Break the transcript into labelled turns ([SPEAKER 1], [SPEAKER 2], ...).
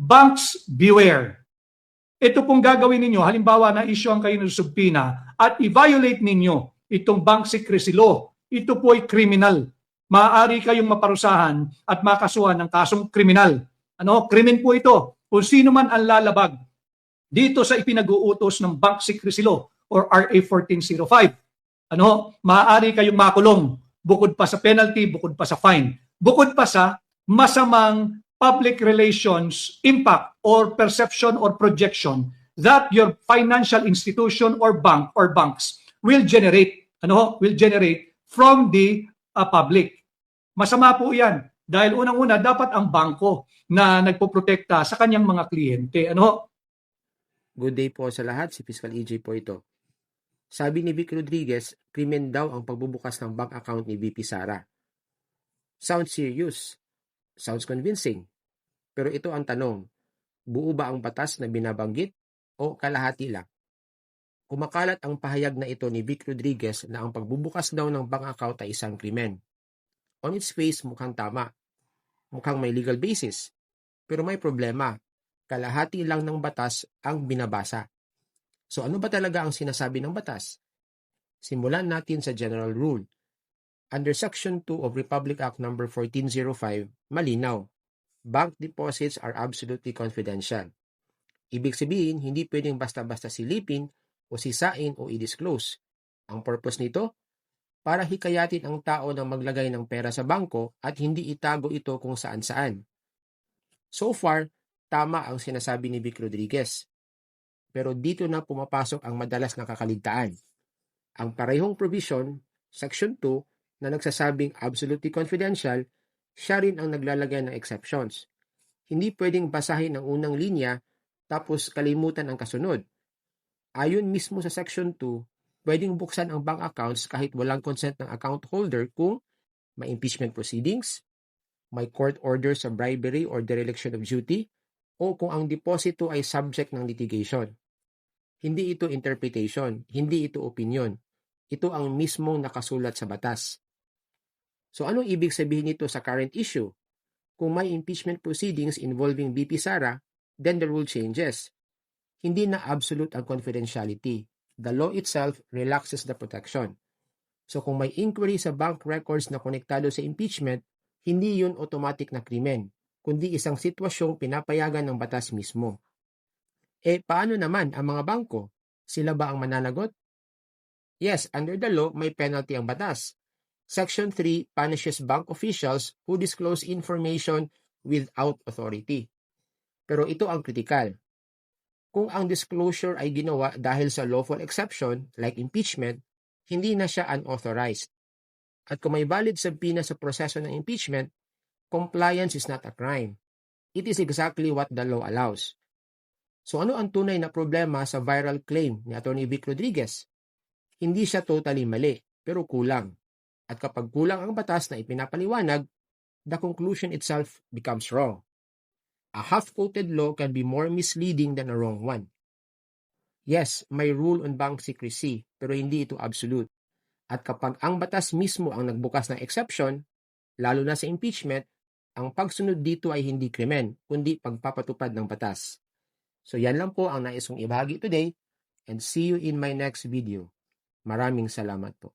[SPEAKER 1] banks beware. Ito pong gagawin ninyo, halimbawa na issue ang kayo ng subpoena at i-violate ninyo itong bank secrecy law. Ito po ay criminal. Maaari kayong maparusahan at makasuhan ng kasong kriminal. Krimen po ito. Kung sino man ang lalabag dito sa ipinag-uutos ng bank secrecy law or RA 1405. Maaari kayong makulong bukod pa sa penalty, bukod pa sa fine, bukod pa sa masamang public relations impact or perception or projection that your financial institution or bank or banks will generate from the public. Masama po 'yan dahil unang-una dapat ang bangko na nagpoprotekta sa kanyang mga kliyente.
[SPEAKER 2] Good day po sa lahat, si Fiscal EJ po ito. Sabi ni Vic Rodriguez, krimen daw ang pagbubukas ng bank account ni VP Sara. Sounds serious. Sounds convincing. Pero ito ang tanong, buo ba ang batas na binabanggit o kalahati lang? Kumakalat ang pahayag na ito ni Vic Rodriguez na ang pagbubukas daw ng bank account ay isang krimen. On its face, mukhang tama. Mukhang may legal basis. Pero may problema. Kalahati lang ng batas ang binabasa. So ano ba talaga ang sinasabi ng batas? Simulan natin sa general rule. Under Section 2 of Republic Act No. 1405, malinaw. Bank deposits are absolutely confidential. Ibig sabihin, hindi pwedeng basta-basta silipin o sisain o i-disclose. Ang purpose nito? Para hikayatin ang tao na maglagay ng pera sa bangko at hindi itago ito kung saan-saan. So far, tama ang sinasabi ni Vic Rodriguez. Pero dito na pumapasok ang madalas na kakaligtaan. Ang parehong provision, Section 2, na nagsasabing absolutely confidential, siya rin ang naglalagay ng exceptions. Hindi pwedeng basahin ang unang linya tapos kalimutan ang kasunod. Ayon mismo sa Section 2, pwedeng buksan ang bank accounts kahit walang consent ng account holder kung may impeachment proceedings, may court order sa bribery or dereliction of duty, o kung ang deposito ay subject ng litigation. Hindi ito interpretation, hindi ito opinion. Ito ang mismong nakasulat sa batas. So anong ibig sabihin nito sa current issue? Kung may impeachment proceedings involving VP Sara, then the rule changes. Hindi na absolute ang confidentiality. The law itself relaxes the protection. So kung may inquiry sa bank records na konektado sa impeachment, hindi yun automatic na krimen, kundi isang sitwasyong pinapayagan ng batas mismo. Paano naman ang mga bangko? Sila ba ang mananagot? Yes, under the law, may penalty ang batas. Section 3 punishes bank officials who disclose information without authority. Pero ito ang kritikal. Kung ang disclosure ay ginawa dahil sa lawful exception, like impeachment, hindi na siya unauthorized. At kung may valid subpoena sa proseso ng impeachment, compliance is not a crime. It is exactly what the law allows. So ano ang tunay na problema sa viral claim ni Atty. Vic Rodriguez? Hindi siya totally mali, pero kulang. At kapag kulang ang batas na ipinapaliwanag, the conclusion itself becomes wrong. A half-quoted law can be more misleading than a wrong one. Yes, may rule on bank secrecy, pero hindi ito absolute. At kapag ang batas mismo ang nagbukas ng exception, lalo na sa impeachment, ang pagsunod dito ay hindi krimen, kundi pagpapatupad ng batas. So yan lang po ang nais kong ibahagi today, and see you in my next video. Maraming salamat po.